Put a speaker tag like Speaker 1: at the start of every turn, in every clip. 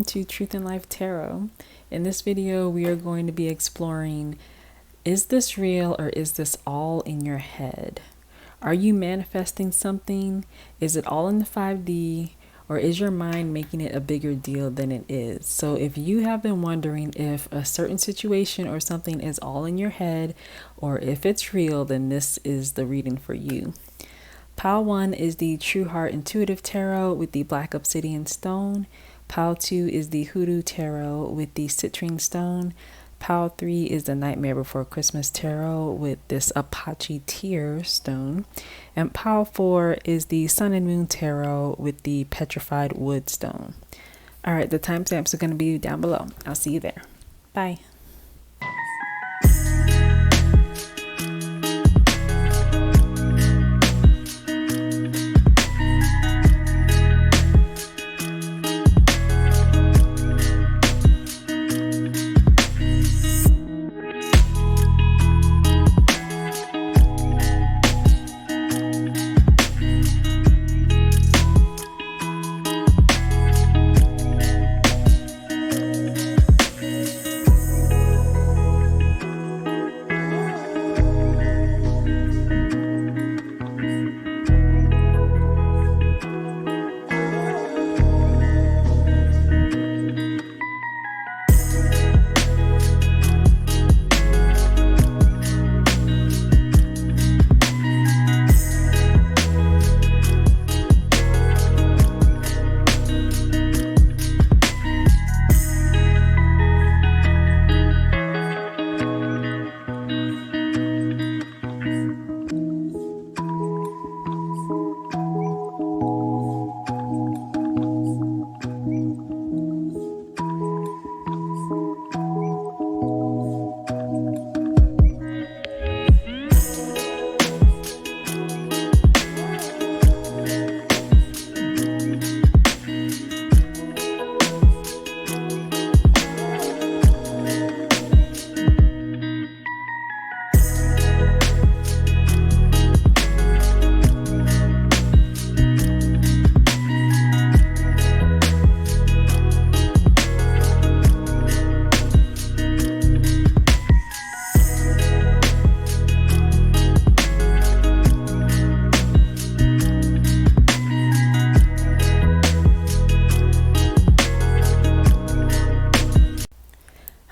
Speaker 1: to Truth in Life Tarot. In this video, we are going to be exploring, is this real or is this all in your head? Are you manifesting something? Is it all in the 5D, or is your mind making it a bigger deal than it is? So if you have been wondering if a certain situation or something is all in your head or if it's real, then this is the reading for you. Pile 1 is the True Heart Intuitive Tarot with the Black Obsidian Stone. Pile 2 is the Hoodoo Tarot with the Citrine Stone. Pile 3 is the Nightmare Before Christmas Tarot with this Apache Tear Stone. And Pile 4 is the Sun and Moon Tarot with the Petrified Wood Stone. All right, the timestamps are going to be down below. I'll see you there. Bye.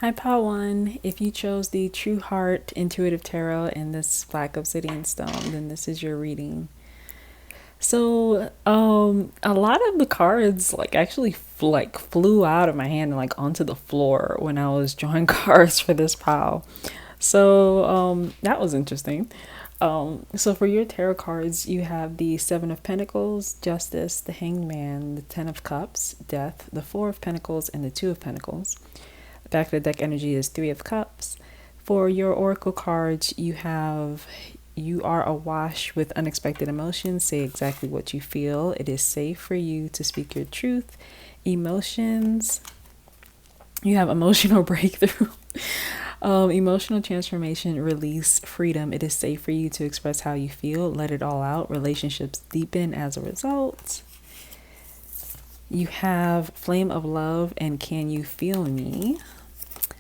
Speaker 1: Hi, Pile 1. If you chose the True Heart Intuitive Tarot and this Black Obsidian Stone, then this is your reading. So, a lot of the cards actually flew out of my hand and onto the floor when I was drawing cards for this pile. So, that was interesting. So for your tarot cards, you have the 7 of Pentacles, Justice, the Hanged Man, the 10 of Cups, Death, the 4 of Pentacles, and the 2 of Pentacles. The back of the deck energy is 3 of Cups. For your oracle cards, you are awash with unexpected emotions. Say exactly what you feel. It is safe for you to speak your truth. Emotions. You have emotional breakthrough. Emotional transformation, release, freedom. It is safe for you to express how you feel. Let it all out. Relationships deepen as a result. You have Flame of Love and Can You Feel Me?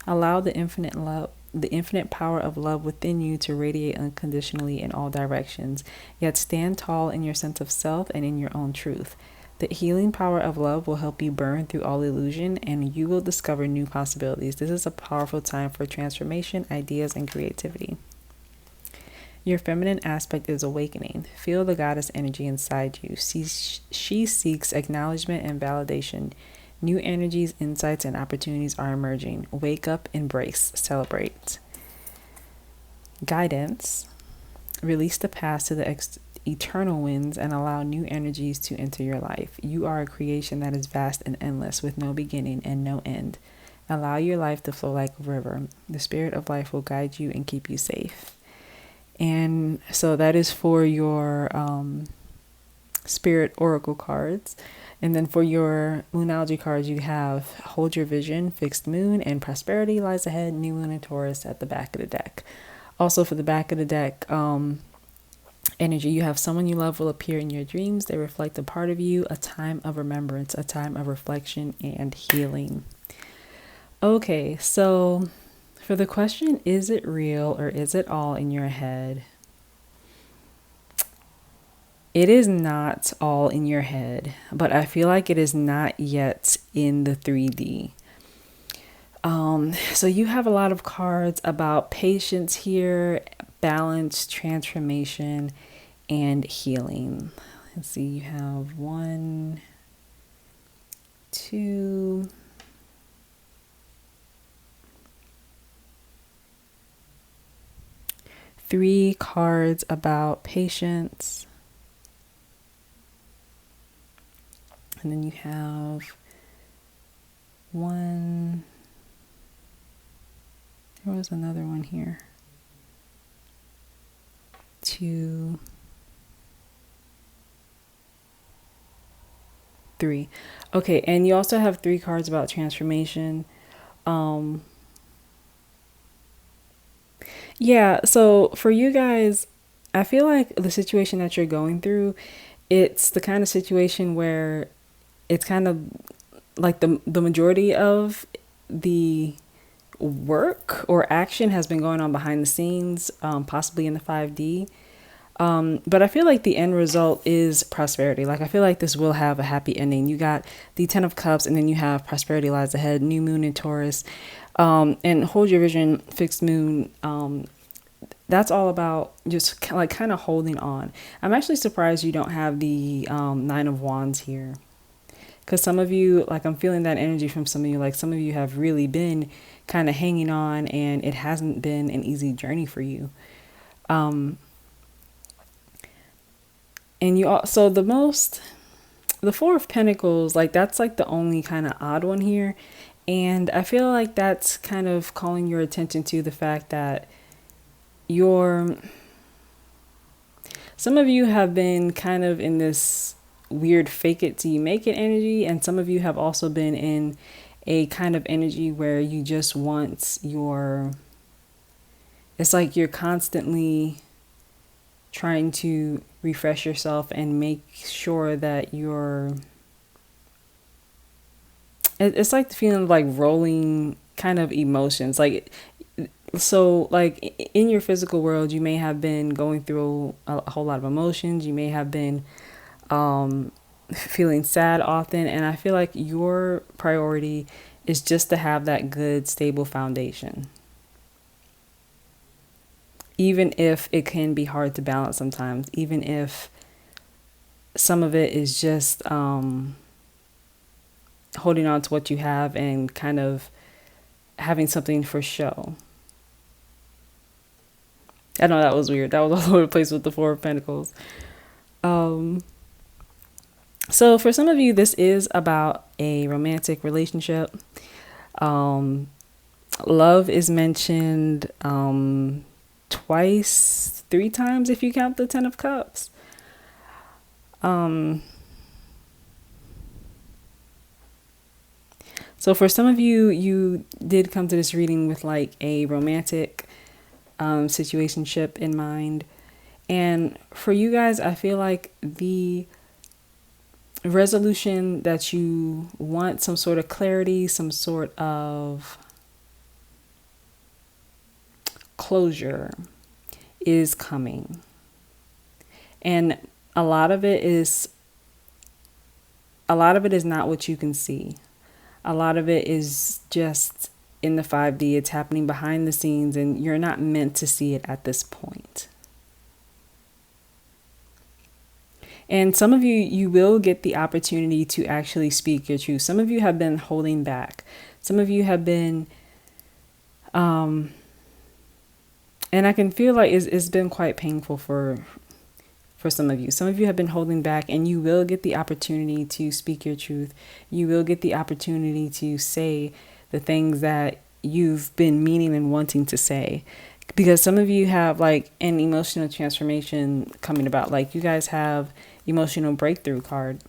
Speaker 1: Allow the infinite power of love within you to radiate unconditionally in all directions, yet stand tall in your sense of self and in your own truth. The healing power of love will help you burn through all illusion, and you will discover new possibilities. This is a powerful time for transformation, ideas, and creativity. Your feminine aspect is awakening. Feel the goddess energy inside you. She seeks acknowledgement and validation. New energies, insights, and opportunities are emerging. Wake up, embrace, celebrate. Guidance. Release the past to the eternal winds and allow new energies to enter your life. You are a creation that is vast and endless with no beginning and no end. Allow your life to flow like a river. The spirit of life will guide you and keep you safe. And so that is for your spirit oracle cards. And then for your Moonology cards, you have Hold Your Vision, Fixed Moon, and Prosperity Lies Ahead, New Moon and Taurus at the back of the deck. Also for the back of the deck, energy. You have someone you love will appear in your dreams. They reflect a part of you, a time of remembrance, a time of reflection and healing. Okay, so for the question, is it real or is it all in your head? It is not all in your head, but I feel like it is not yet in the 3D. So you have a lot of cards about patience here, balance, transformation, and healing. Let's see, you have 1, 2, 3 cards about patience. And then you have 1. There was another one here. 2, 3. Okay, and you also have 3 cards about transformation. Yeah, so for you guys, I feel like the situation that you're going through, it's the kind of situation where it's kind of like the majority of the work or action has been going on behind the scenes, possibly in the 5D. But I feel like the end result is prosperity. Like I feel like this will have a happy ending. You got the 10 of Cups, and then you have prosperity lies ahead, new moon in Taurus, and hold your vision, fixed moon. That's all about just kind of holding on. I'm actually surprised you don't have the 9 of Wands here. Because some of you, like I'm feeling that energy from some of you, like some of you have really been kind of hanging on and it hasn't been an easy journey for you. And you also, the 4 of Pentacles, like that's like the only kind of odd one here. And I feel like that's kind of calling your attention to the fact that some of you have been kind of in this weird fake it till you make it energy, and some of you have also been in a kind of energy where you just want it's like you're constantly trying to refresh yourself and make sure that it's like the feeling of like rolling kind of emotions. Like, so like in your physical world, you may have been going through a whole lot of emotions. You may have been feeling sad often. And I feel like your priority is just to have that good, stable foundation. Even if it can be hard to balance sometimes, even if some of it is just holding on to what you have and kind of having something for show. I know that was weird. That was all over the place with the 4 of Pentacles. So for some of you, this is about a romantic relationship. Love is mentioned twice, 3 times if you count the 10 of Cups. So for some of you, you did come to this reading with like a romantic situationship in mind. And for you guys, I feel like the resolution that you want, some sort of clarity, some sort of closure is coming. And a lot of it is not what you can see. A lot of it is just in the 5D. It's happening behind the scenes and you're not meant to see it at this point. And some of you, you will get the opportunity to actually speak your truth. Some of you have been holding back. Some of you have been, and I can feel like it's been quite painful for some of you. Some of you have been holding back, and you will get the opportunity to speak your truth. You will get the opportunity to say the things that you've been meaning and wanting to say. Because some of you have like an emotional transformation coming about. Like you guys have emotional breakthrough card.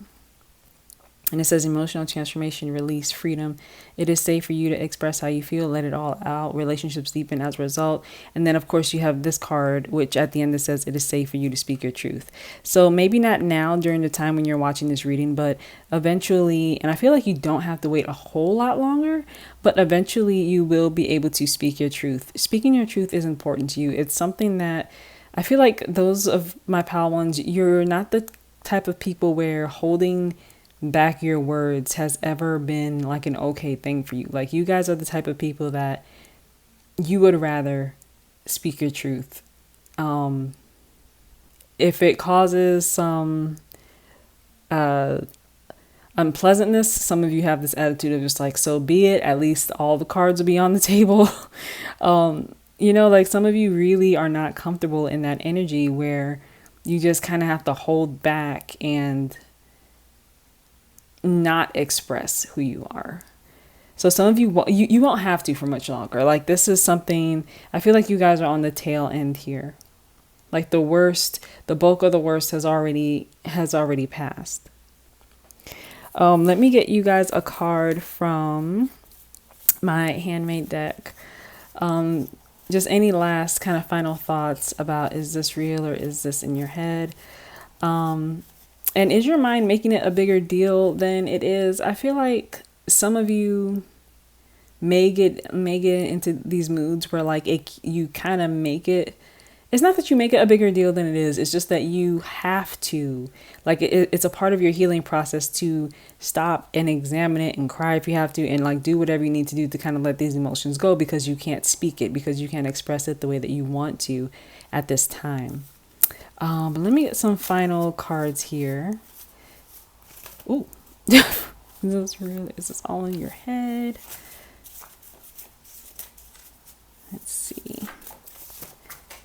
Speaker 1: And it says emotional transformation, release, freedom. It is safe for you to express how you feel, let it all out. Relationships deepen as a result. And then, of course, you have this card, which at the end it says it is safe for you to speak your truth. So maybe not now during the time when you're watching this reading, but eventually, and I feel like you don't have to wait a whole lot longer, but eventually you will be able to speak your truth. Speaking your truth is important to you. It's something that I feel like those of my pal ones, you're not the type of people where holding back your words has ever been like an okay thing for you. Like, you guys are the type of people that you would rather speak your truth. If it causes some unpleasantness, some of you have this attitude of just like, so be it, at least all the cards will be on the table. Like, some of you really are not comfortable in that energy where you just kind of have to hold back and not express who you are. So some of you won't have to for much longer. Like, this is something, I feel like you guys are on the tail end here. Like, the bulk of the worst has already passed. Let me get you guys a card from my handmade deck. Just any last kind of final thoughts about, is this real or is this in your head? And is your mind making it a bigger deal than it is? I feel like some of you may get into these moods where like you kind of make it. It's not that you make it a bigger deal than it is. It's just that you have to, like, it's a part of your healing process to stop and examine it and cry if you have to, and like do whatever you need to do to kind of let these emotions go, because you can't speak it, because you can't express it the way that you want to at this time. But let me get some final cards here. Ooh. Is this real? Is this all in your head? Let's see.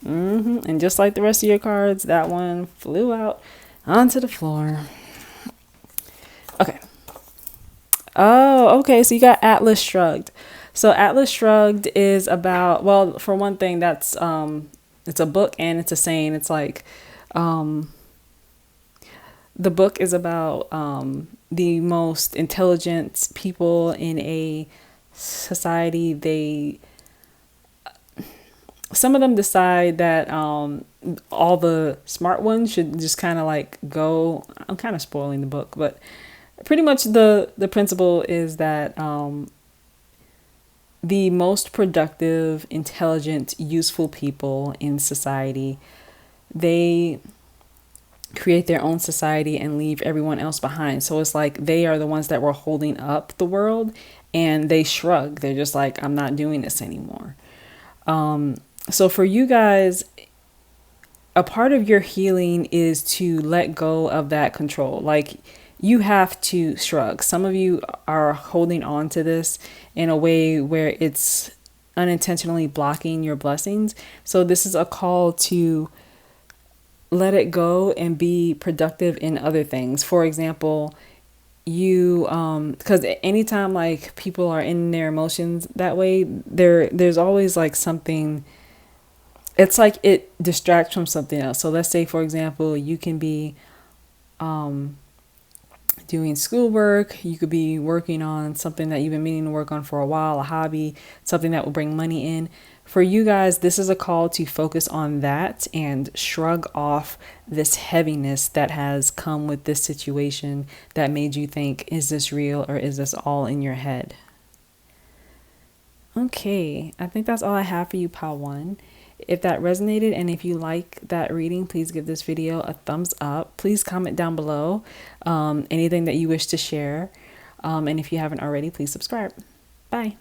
Speaker 1: And just like the rest of your cards, that one flew out onto the floor. Okay. Oh, okay. So you got Atlas Shrugged. So Atlas Shrugged is about, well, for one thing, that's it's a book and it's a saying. It's like the book is about the most intelligent people in a society. Some of them decide that all the smart ones should just kind of like go. I'm kind of spoiling the book, but pretty much the principle is that the most productive, intelligent, useful people in society, they create their own society and leave everyone else behind. So it's like they are the ones that were holding up the world, and they shrug. They're just like, I'm not doing this anymore. So for you guys, a part of your healing is to let go of that control. Like, you have to shrug. Some of you are holding on to this in a way where it's unintentionally blocking your blessings. So this is a call to let it go and be productive in other things. For example, you because anytime like people are in their emotions that way, there's always like something. It's like it distracts from something else. So let's say, for example, you can be doing schoolwork. You could be working on something that you've been meaning to work on for a while, a hobby, something that will bring money in. For you guys, this is a call to focus on that and shrug off this heaviness that has come with this situation that made you think, is this real or is this all in your head? Okay, I think that's all I have for you, Pal 1. If that resonated and if you like that reading, please give this video a thumbs up. Please comment down below anything that you wish to share. And if you haven't already, please subscribe. Bye.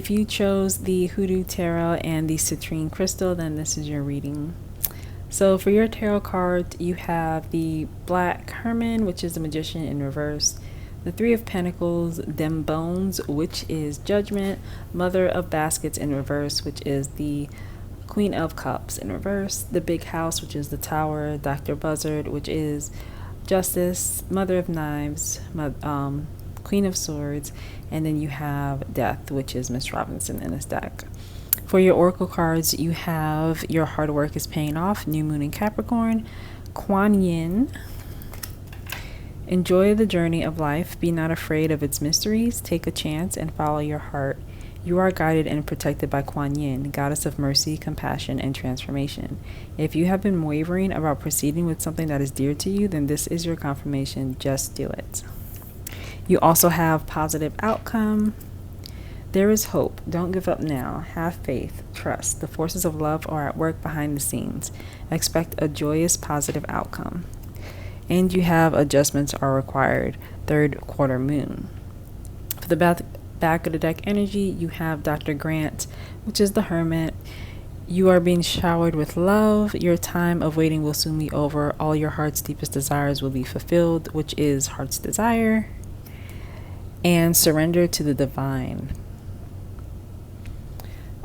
Speaker 1: if you chose the Hoodoo Tarot and the Citrine Crystal, then this is your reading. So for your tarot card, you have the Black Hermit, which is the Magician in reverse, the Three of Pentacles, Dem Bones, which is Judgment, Mother of Baskets in reverse, which is the Queen of Cups in reverse, the Big House, which is the Tower, Dr. Buzzard, which is Justice, Mother of Knives, Queen of Swords, and then you have Death, which is Miss Robinson in this deck. For your oracle cards, you have Your Hard Work is Paying Off, New Moon in Capricorn, Kuan Yin, Enjoy the Journey of Life, Be Not Afraid of Its Mysteries, Take a Chance and Follow Your Heart. You are guided and protected by Kuan Yin, Goddess of Mercy, Compassion, and Transformation. If you have been wavering about proceeding with something that is dear to you, then this is your confirmation. Just do it. You also have Positive Outcome. There is hope. Don't give up now. Have faith. Trust. The forces of love are at work behind the scenes. Expect a joyous, positive outcome. And you have Adjustments are required. Third quarter moon. For the back of the deck energy, you have Dr. Grant, which is the Hermit. You are being showered with love. Your time of waiting will soon be over. All your heart's deepest desires will be fulfilled, which is Heart's Desire. And Surrender to the Divine.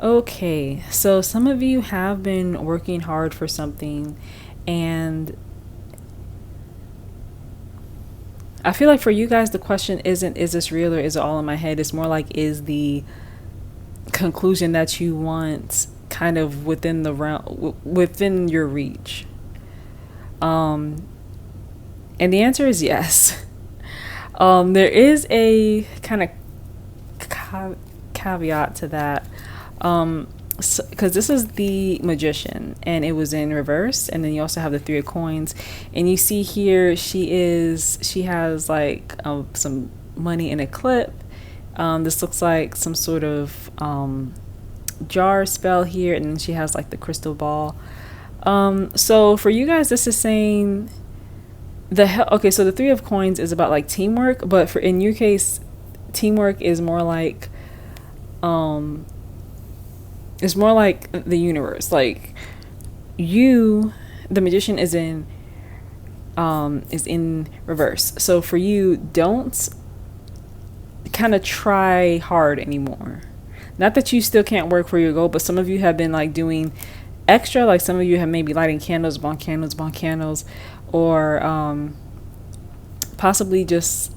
Speaker 1: Okay, so some of you have been working hard for something, and I feel like for you guys, the question isn't, is this real or is it all in my head? It's more like, is the conclusion that you want kind of within the realm, within your reach? And the answer is yes. There is a kind of caveat to that. Because this is the Magician and it was in reverse, and then you also have the Three of Coins, and you see here she has like some money in a clip. This looks like some sort of jar spell here, and then she has like the crystal ball. So for you guys, this is saying okay, so the Three of Coins is about like teamwork, but in your case, teamwork is more like it's more like the universe. Like you, the Magician is in reverse. So for you, don't kind of try hard anymore. Not that you still can't work for your goal, but some of you have been like doing extra. Like some of you have maybe lighting candles upon candles, or possibly just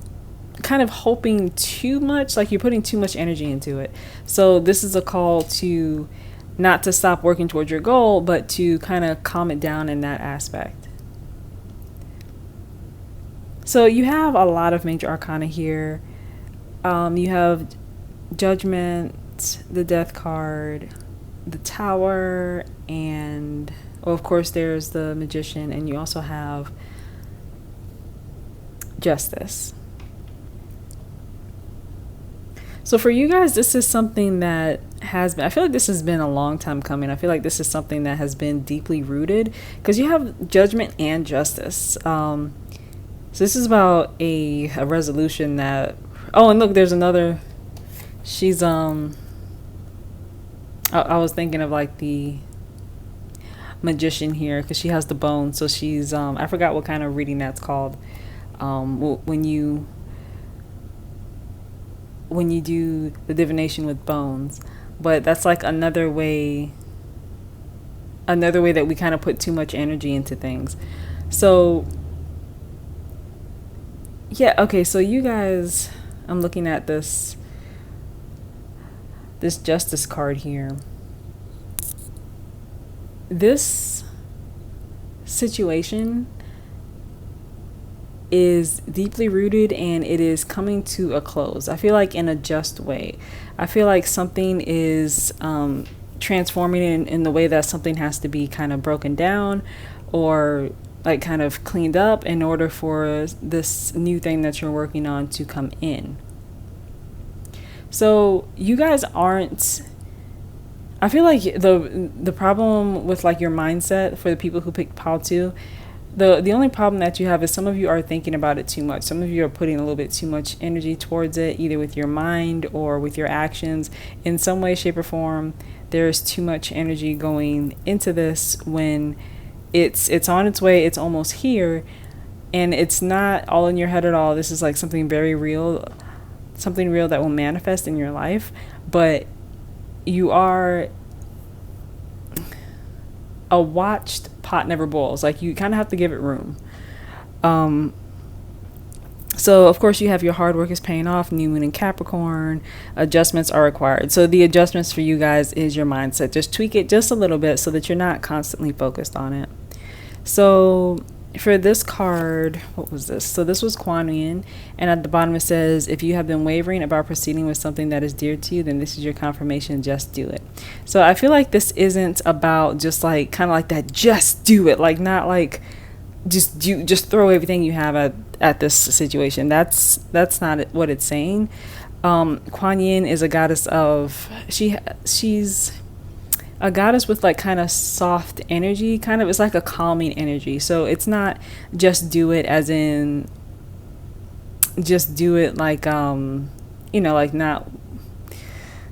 Speaker 1: kind of hoping too much, like you're putting too much energy into it. So this is a call to not to stop working towards your goal, but to kind of calm it down in that aspect. So you have a lot of major arcana here. You have Judgment, the Death card, the Tower, and of course there's the Magician, and you also have Justice. So for you guys, this is something that has been, I feel like this has been a long time coming. I feel like this is something that has been deeply rooted, because you have Judgment and Justice. So this is about a resolution that, oh, and look, there's another, she's, I was thinking of like the Magician here, because she has the bone. So she's, I forgot what kind of reading that's called. When you do the divination with bones, but that's like another way that we kind of put too much energy into things. So yeah, okay, so you guys, I'm looking at this Justice card here. This situation is deeply rooted, and it is coming to a close. I feel like in a just way. I feel like something is transforming in the way that something has to be kind of broken down or like kind of cleaned up in order for this new thing that you're working on to come in. So you guys aren't, I feel like the problem with like your mindset for the people who picked Pile 2, The only problem that you have is some of you are thinking about it too much. Some of you are putting a little bit too much energy towards it, either with your mind or with your actions. In some way, shape, or form, there's too much energy going into this when it's on its way, it's almost here, and it's not all in your head at all. This is like something very real, something real that will manifest in your life, but you are a watched pot never boils. Like, you kind of have to give it room. So of course you have your hard work is paying off, new moon in Capricorn, adjustments are required. So the adjustments for you guys is your mindset. Just tweak it just a little bit so that you're not constantly focused on it. So for this card, what was this? So this was Kuan Yin, and at the bottom it says, if you have been wavering about proceeding with something that is dear to you, then this is your confirmation, just do it. So I feel like this isn't about just like kind of like that just do it, like not like just throw everything you have at this situation. That's not what it's saying. Kuan Yin is a goddess of, she's a goddess with like kind of soft energy, kind of, it's like a calming energy. So it's not just do it as in just do it like like not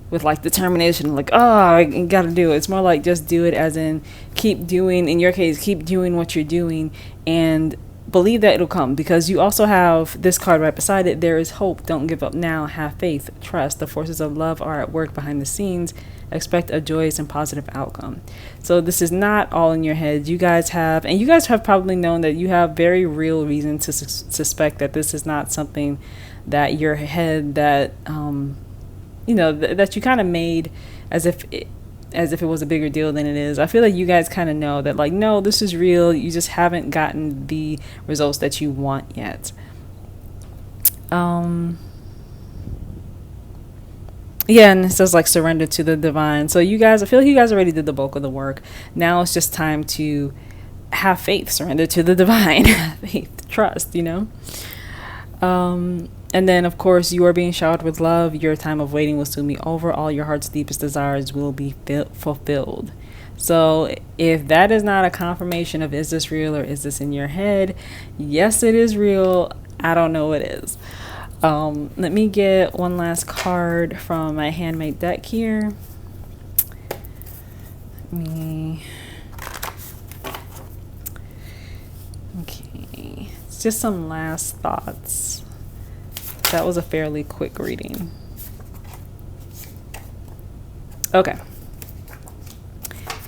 Speaker 1: with like determination, like, oh, I gotta do it. It's more like just do it as in keep doing, in your case, keep doing what you're doing and believe that it'll come, because you also have this card right beside it. There is hope. Don't give up now. Have faith. Trust. The forces of love are at work behind the scenes. Expect a joyous and positive outcome. So this is not all in your head. You guys have probably known that you have very real reason to suspect that this is not something that your head, that that you kind of made as if it was a bigger deal than it is. I feel like you guys kind of know that, like, no, this is real. You just haven't gotten the results that you want yet. Yeah, and it says like surrender to the divine. So you guys, I feel like you guys already did the bulk of the work. Now it's just time to have faith, surrender to the divine, faith, trust, And then, of course, you are being showered with love. Your time of waiting will soon be over. All your heart's deepest desires will be fulfilled. So if that is not a confirmation of is this real or is this in your head, yes, it is real. I don't know what is. Let me get one last card from my handmade deck here. Okay. It's just some last thoughts. That was a fairly quick reading. Okay.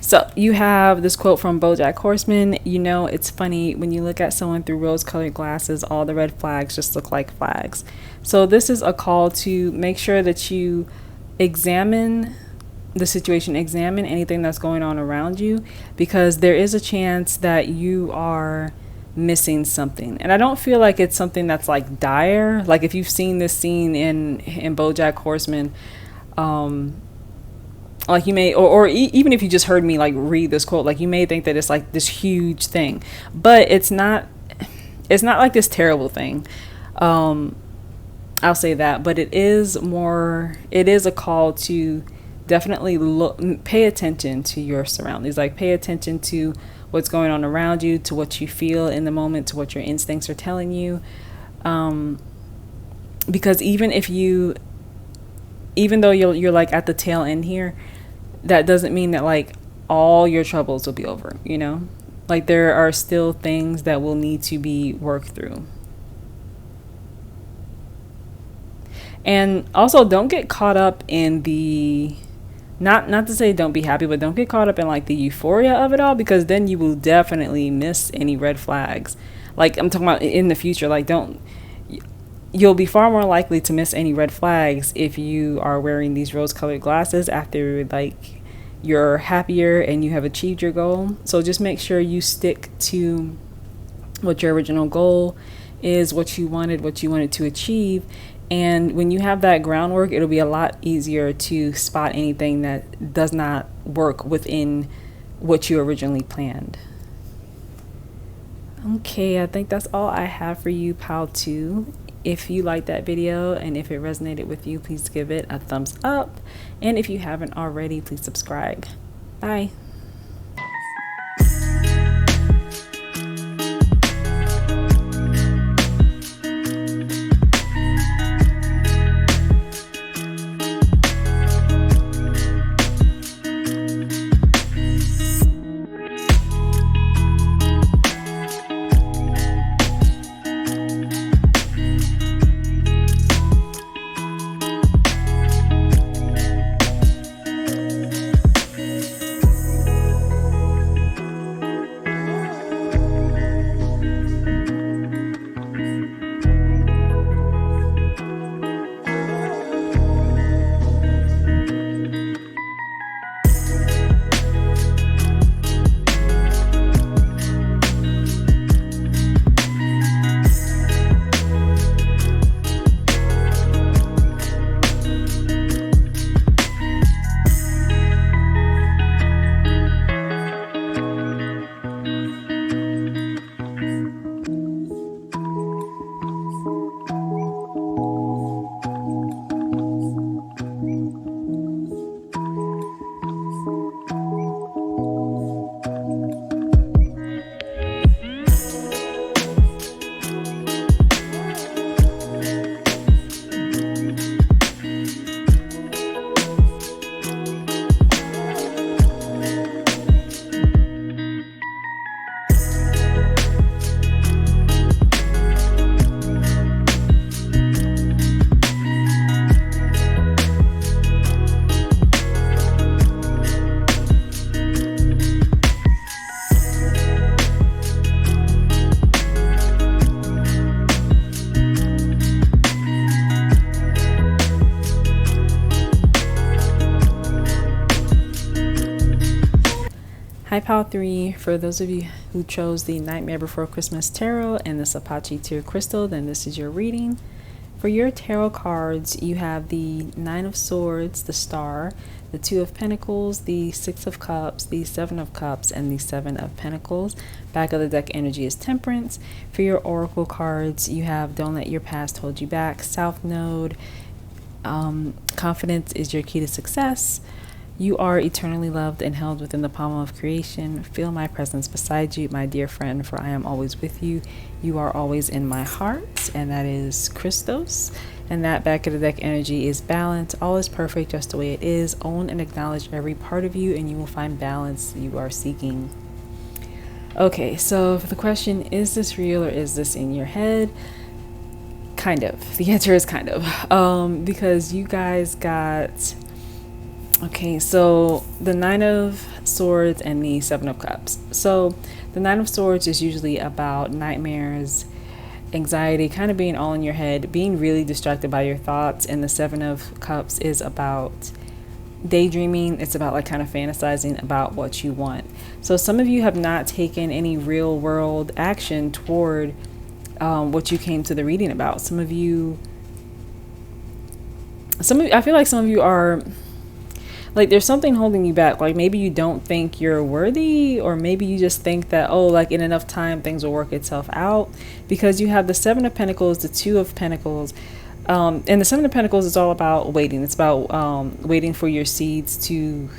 Speaker 1: So you have this quote from BoJack Horseman. It's funny when you look at someone through rose-colored glasses, all the red flags just look like flags. So this is a call to make sure that you examine the situation, examine anything that's going on around you, because there is a chance that you are missing something. And I don't feel like it's something that's like dire. Like if you've seen this scene in BoJack Horseman, like you may, or even if you just heard me like read this quote, like you may think that it's like this huge thing, but it's not like this terrible thing. I'll say that, but it is a call to definitely pay attention to your surroundings, like pay attention to what's going on around you, to what you feel in the moment, to what your instincts are telling you. Because even though you're like at the tail end here, that doesn't mean that like all your troubles will be over, like there are still things that will need to be worked through. And also don't get caught up in the, not to say don't be happy, but don't get caught up in like the euphoria of it all, because then you will definitely miss any red flags. Like I'm talking about in the future, like you'll be far more likely to miss any red flags if you are wearing these rose-colored glasses after like you're happier and you have achieved your goal. So just make sure you stick to what your original goal is, what you wanted to achieve. And when you have that groundwork, it'll be a lot easier to spot anything that does not work within what you originally planned. Okay, I think that's all I have for you, Pal 2. If you liked that video and if it resonated with you, please give it a thumbs up. And if you haven't already, please subscribe. Bye. Hi, Pal 3. For those of you who chose the Nightmare Before Christmas Tarot and this Apache Tear Crystal, then this is your reading. For your tarot cards, you have the Nine of Swords, the Star, the Two of Pentacles, the Six of Cups, the Seven of Cups, and the Seven of Pentacles. Back of the deck energy is Temperance. For your Oracle cards, you have Don't Let Your Past Hold You Back, South Node. Confidence is your key to success. You are eternally loved and held within the palm of creation. Feel my presence beside you, my dear friend, for I am always with you. You are always in my heart, and that is Christos. And that back of the deck energy is balance. All is perfect just the way it is. Own and acknowledge every part of you, and you will find balance you are seeking. Okay, so for the question, is this real or is this in your head? Kind of. The answer is kind of. Because you guys got... Okay, so the Nine of Swords and the Seven of Cups. So the Nine of Swords is usually about nightmares, anxiety, kind of being all in your head, being really distracted by your thoughts. And the Seven of Cups is about daydreaming. It's about like kind of fantasizing about what you want. So some of you have not taken any real world action toward what you came to the reading about. Some of you, I feel like some of you are... like there's something holding you back. Like maybe you don't think you're worthy, or maybe you just think that, oh, like in enough time things will work itself out, because you have the Seven of Pentacles, the Two of Pentacles, and the Seven of Pentacles is all about waiting. It's about waiting for your seeds to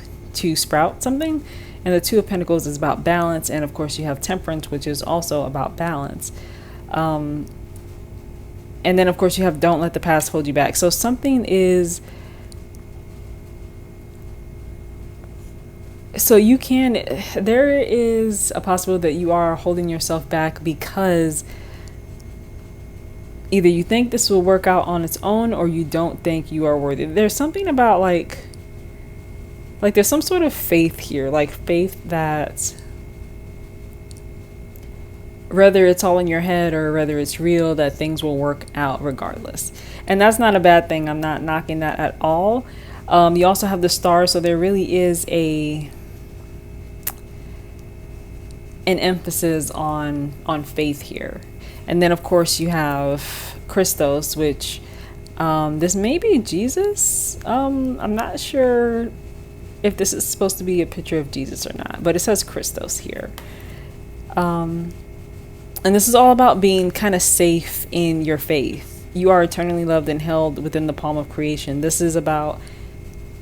Speaker 1: sprout something, and the Two of Pentacles is about balance, and of course you have Temperance, which is also about balance. And then of course you have Don't Let the Past Hold You Back. So something is... So there is a possibility that you are holding yourself back because either you think this will work out on its own, or you don't think you are worthy. There's something about like there's some sort of faith here, like faith that whether it's all in your head or whether it's real, that things will work out regardless. And that's not a bad thing. I'm not knocking that at all. You also have the Star, so there really is an emphasis on faith here. And then of course you have Christos, which this may be Jesus. I'm not sure if this is supposed to be a picture of Jesus or not, but it says Christos here. And this is all about being kind of safe in your faith. You are eternally loved and held within the palm of creation. This is about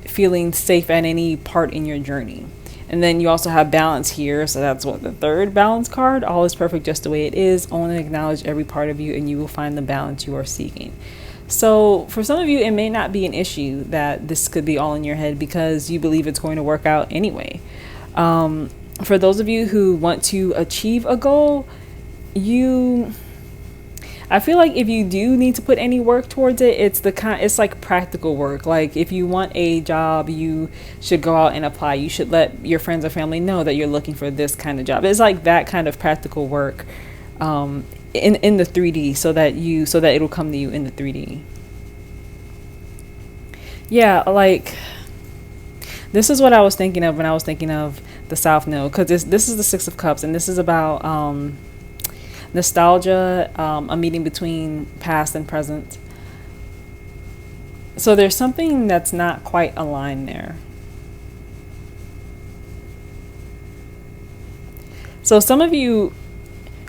Speaker 1: feeling safe at any part in your journey. And then you also have balance here. So that's what the third balance card. All is perfect just the way it is. Own and acknowledge every part of you, and you will find the balance you are seeking. So for some of you, it may not be an issue that this could be all in your head because you believe it's going to work out anyway. For those of you who want to achieve a goal, I feel like if you do need to put any work towards it, it's like practical work. Like if you want a job, you should go out and apply. You should let your friends or family know that you're looking for this kind of job. It's like that kind of practical work in the 3D, so that it'll come to you in the 3D. Yeah, like this is what I was thinking of when I was thinking of the South Node, because this is the Six of Cups, and this is about nostalgia, a meeting between past and present. So there's something that's not quite aligned there. So some of you,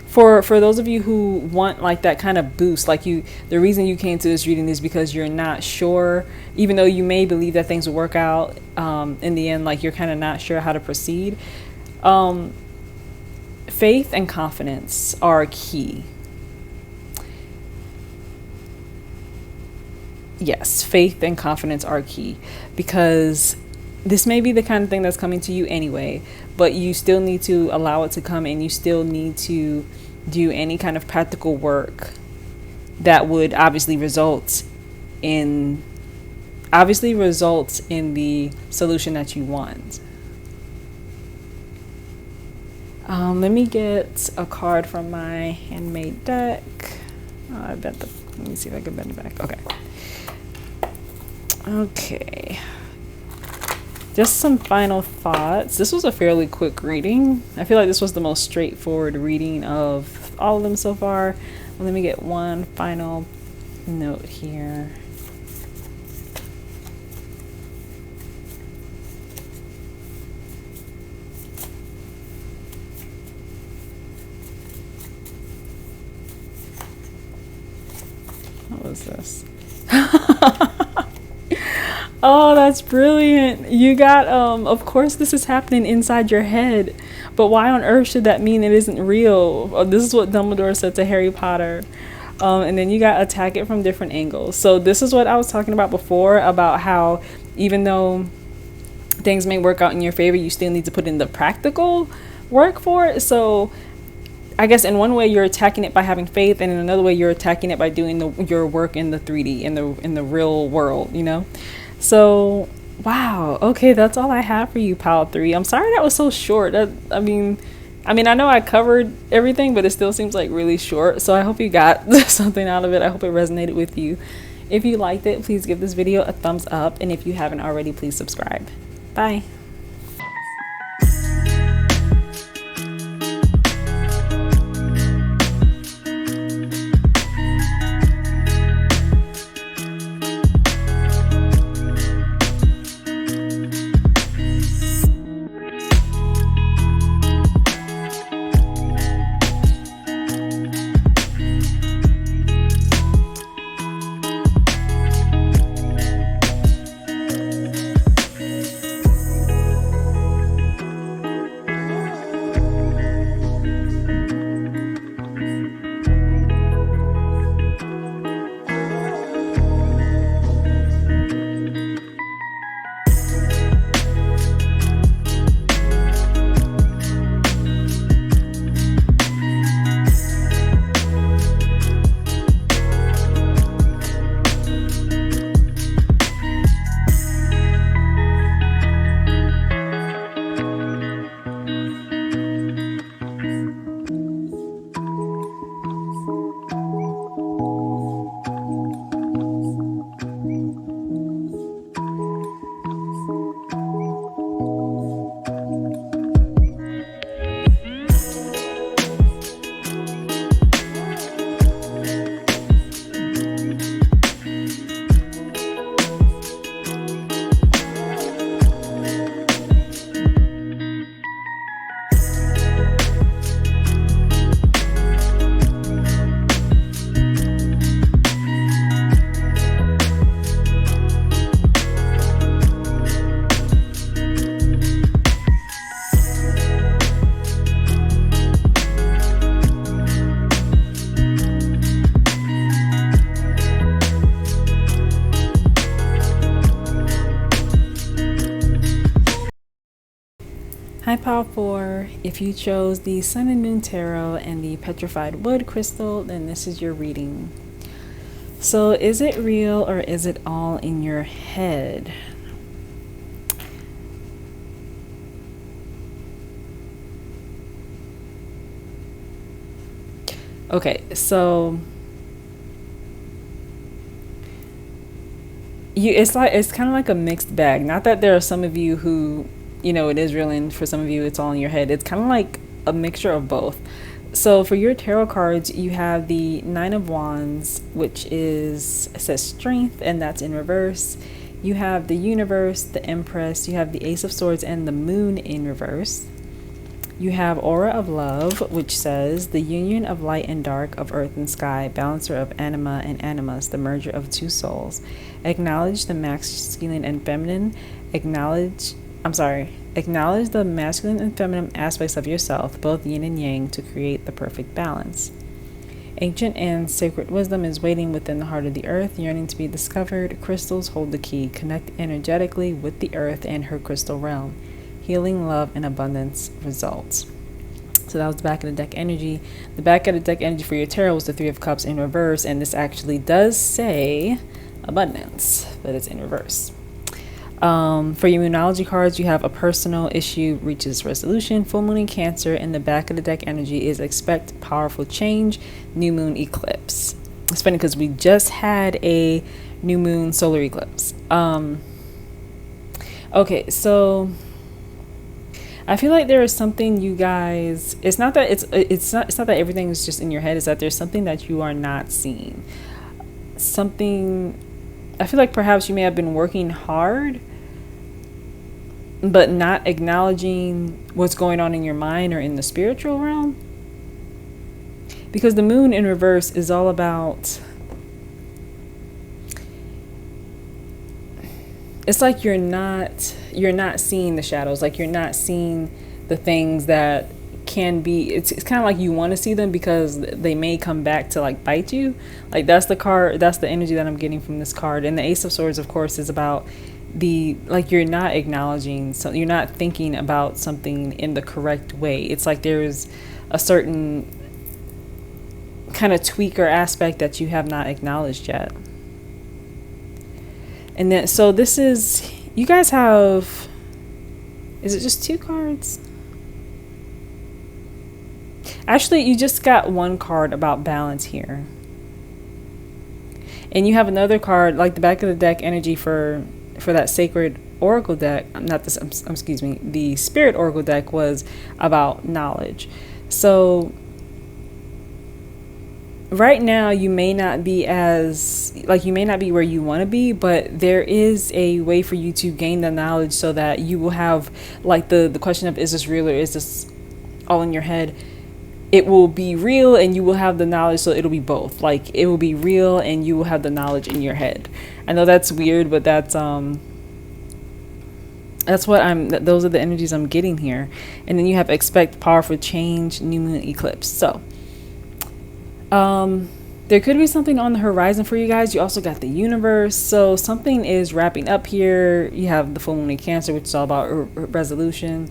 Speaker 1: for those of you who want like that kind of boost, like the reason you came to this reading is because you're not sure, even though you may believe that things will work out in the end, like you're kind of not sure how to proceed. Faith and confidence are key. Yes, faith and confidence are key, because this may be the kind of thing that's coming to you anyway, but you still need to allow it to come, and you still need to do any kind of practical work that would obviously result in the solution that you want. Let me get a card from my handmade deck. Let me see if I can bend it back. Okay. Just some final thoughts. This was a fairly quick reading. I feel like this was the most straightforward reading of all of them so far. Let me get one final note here. What was this? Oh, that's brilliant. You got, of course this is happening inside your head, but why on earth should that mean it isn't real? Oh, this is what Dumbledore said to Harry Potter. And then you got attack it from different angles. So this is what I was talking about before, about how even though things may work out in your favor, you still need to put in the practical work for it. So I guess in one way you're attacking it by having faith, and in another way you're attacking it by doing your work in the 3D, in the real world, you know? So, wow. Okay, that's all I have for you, Pile 3. I'm sorry that was so short. I mean, I know I covered everything, but it still seems like really short. So I hope you got something out of it. I hope it resonated with you. If you liked it, please give this video a thumbs up. And if you haven't already, please subscribe. Bye. Hi, Pile 4. If you chose the Sun and Moon Tarot and the Petrified Wood Crystal, then this is your reading. So, is it real or is it all in your head? Okay, so it's kind of like a mixed bag. Not that there are some of you who, it is real, and for some of you it's all in your head. It's kind of like a mixture of both. So for your tarot cards, you have the Nine of Wands, which says strength, and that's in reverse. You have the Universe, the Empress, you have the Ace of Swords and the Moon in reverse. You have Aura of Love, which says the union of light and dark, of earth and sky, balancer of anima and animus, the merger of two souls. Acknowledge the masculine and feminine. Acknowledge the masculine and feminine aspects of yourself, both yin and yang, to create the perfect balance. Ancient and sacred wisdom is waiting within the heart of the earth, yearning to be discovered. Crystals hold the key. Connect energetically with the earth and her crystal realm. Healing, love, and abundance results. So that was the back of the deck energy. The back of the deck energy for your tarot was the Three of Cups in reverse, and this actually does say abundance, but it's in reverse. For your Moonology cards, you have a personal issue reaches resolution. Full moon in Cancer. In the back of the deck energy is expect powerful change. New moon eclipse. It's funny because we just had a new moon solar eclipse. Okay, so I feel like there is something you guys, it's not that it's not that everything is just in your head, it's that there's something that you are not seeing. Something, I feel like perhaps you may have been working hard but not acknowledging what's going on in your mind or in the spiritual realm. Because the moon in reverse is all about, it's like you're not seeing the shadows, like you're not seeing the things that can be, it's kind of like you want to see them because they may come back to like bite you. Like that's the card, that's the energy that I'm getting from this card. And the Ace of Swords, of course, is about the, like you're not acknowledging, so you're not thinking about something in the correct way. It's like there's a certain kind of tweak or aspect that you have not acknowledged yet. And then, so this is, you guys have, is it just 2 cards? Actually, you just got 1 card about balance here. And you have another card, like the back of the deck energy for that sacred oracle deck, not this, excuse me, the spirit oracle deck was about knowledge. So right now you may not be as, like you may not be where you want to be, but there is a way for you to gain the knowledge so that you will have, like the question of, is this real or is this all in your head? It will be real and you will have the knowledge, so it'll be both. Like it will be real and you will have the knowledge in your head. I know that's weird, but that's what those are the energies I'm getting here. And then you have expect powerful change, new moon eclipse. So there could be something on the horizon for you guys. You also got the universe, so something is wrapping up here. You have the full moon in Cancer, which is all about resolution.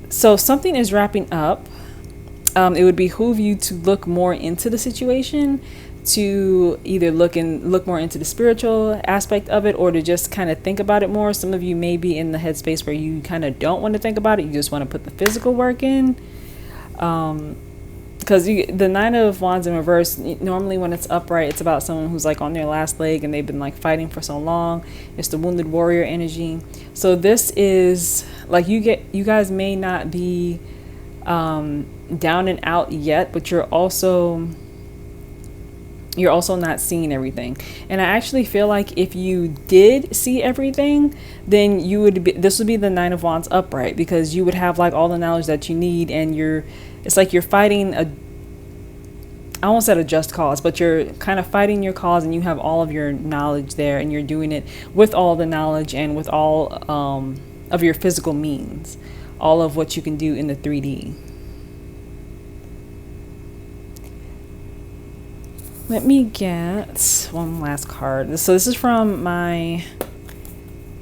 Speaker 1: So something is wrapping up. It would behoove you to look more into the situation, to either look more into the spiritual aspect of it, or to just kind of think about it more. Some of you may be in the headspace where you kind of don't want to think about it. You just want to put the physical work in. Because the 9 of Wands in reverse, normally when it's upright, it's about someone who's like on their last leg and they've been like fighting for so long. It's the wounded warrior energy. So this is like you guys may not be down and out yet, but you're also not seeing everything. And I actually feel like if you did see everything, then this would be the 9 of Wands upright, because you would have like all the knowledge that you need, and it's like you're fighting I won't say a just cause, but you're kind of fighting your cause and you have all of your knowledge there, and you're doing it with all the knowledge and with all of your physical means, all of what you can do in the 3D. Let me get one last card. So this is from my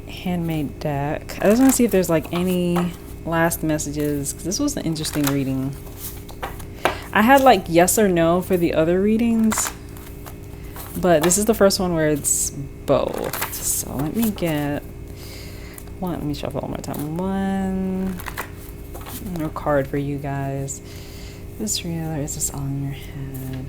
Speaker 1: handmade deck. I just want to see if there's like any last messages, because this was an interesting reading. I had like yes or no for the other readings, but this is the first one where it's both. So let me get one. Let me shuffle one more time. One more card for you guys. Is this real or is this all in your head?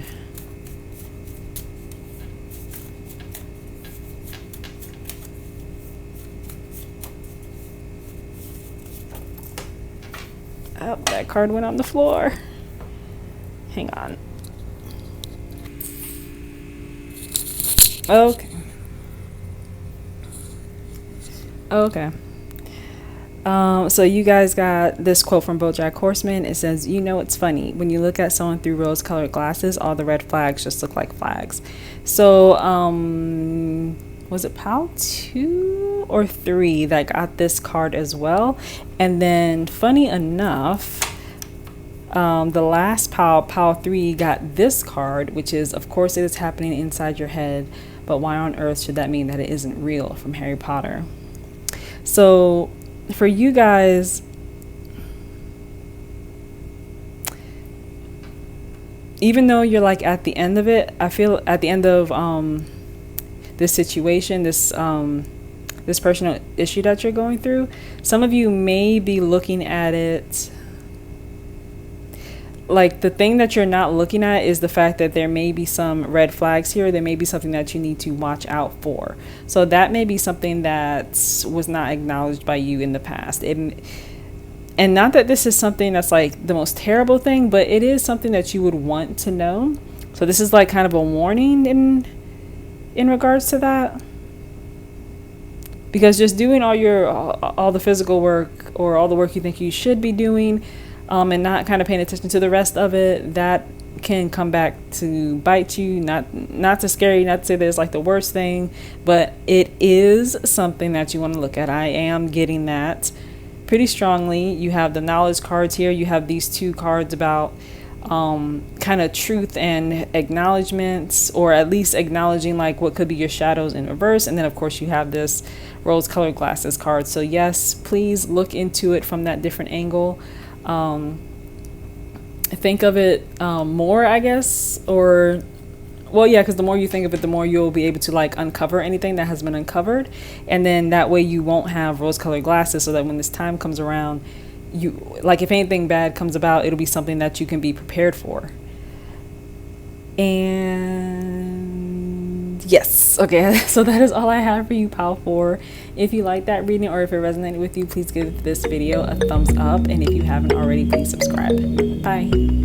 Speaker 1: Oh, that card went on the floor. Hang on. Okay. So you guys got this quote from BoJack Horseman. It says, "You know, it's funny when you look at someone through rose-colored glasses, all the red flags just look like flags." So, was it Pal 2 or 3 that got this card as well? And then, funny enough, the last Pal 3 got this card, which is, of course, it is happening inside your head, but why on earth should that mean that it isn't real, from Harry Potter. So for you guys, even though you're like at the end of it, I feel at the end of this situation, this personal issue that you're going through, some of you may be looking at it like the thing that you're not looking at is the fact that there may be some red flags here. There may be something that you need to watch out for. So that may be something that was not acknowledged by you in the past. And not that this is something that's like the most terrible thing, but it is something that you would want to know. So this is like kind of a warning in regards to that. Because just doing all the physical work, or all the work you think you should be doing, and not kind of paying attention to the rest of it, that can come back to bite you. Not to scare you, not to say that it's like the worst thing, but it is something that you want to look at. I am getting that pretty strongly. You have the knowledge cards here. You have these two cards about kind of truth and acknowledgments, or at least acknowledging like what could be your shadows in reverse. And then of course you have this rose colored glasses card. So yes, please look into it from that different angle. Think of it more, I guess, or well, yeah, because the more you think of it, the more you'll be able to like uncover anything that has been uncovered, and then that way you won't have rose colored glasses, so that when this time comes around, you like, if anything bad comes about, it'll be something that you can be prepared for. And yes, okay, so that is all I have for you, pile 4. If you like that reading, or if it resonated with you, please give this video a thumbs up, and if you haven't already, please subscribe. Bye.